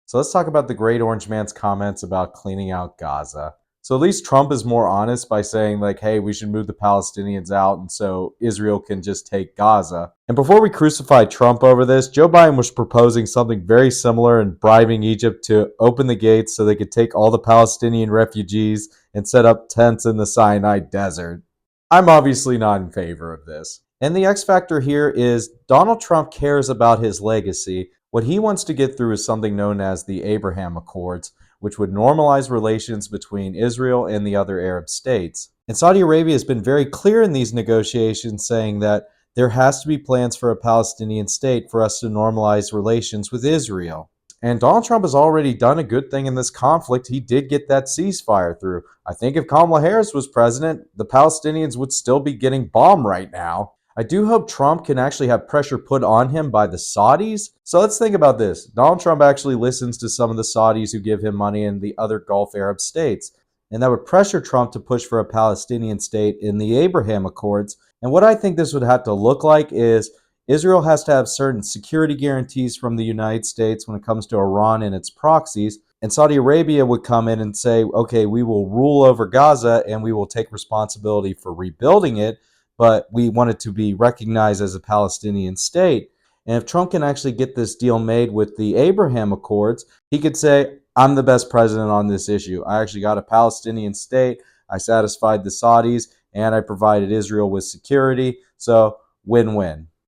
So let's talk about the Great Orange Man's comments about cleaning out Gaza. So at least Trump is more honest by saying, like, hey, we should move the Palestinians out and so Israel can just take Gaza. And before we crucified Trump over this, Joe Biden was proposing something very similar and bribing Egypt to open the gates so they could take all the Palestinian refugees and set up tents in the Sinai desert. I'm obviously not in favor of this. And the X factor here is Donald Trump cares about his legacy. What he wants to get through is something known as the Abraham Accords, which would normalize relations between Israel and the other Arab states. And Saudi Arabia has been very clear in these negotiations saying that there has to be plans for a Palestinian state for us to normalize relations with Israel. And Donald Trump has already done a good thing in this conflict. He did get that ceasefire through. I think if Kamala Harris was president, the Palestinians would still be getting bombed right now. I do hope Trump can actually have pressure put on him by the Saudis. So let's think about this. Donald Trump actually listens to some of the Saudis who give him money in the other Gulf Arab states. And that would pressure Trump to push for a Palestinian state in the Abraham Accords. And what I think this would have to look like is Israel has to have certain security guarantees from the United States when it comes to Iran and its proxies. And Saudi Arabia would come in and say, okay, we will rule over Gaza and we will take responsibility for rebuilding it, but we want it to be recognized as a Palestinian state. And if Trump can actually get this deal made with the Abraham Accords, he could say, I'm the best president on this issue. I actually got a Palestinian state. I satisfied the Saudis and I provided Israel with security. So win-win.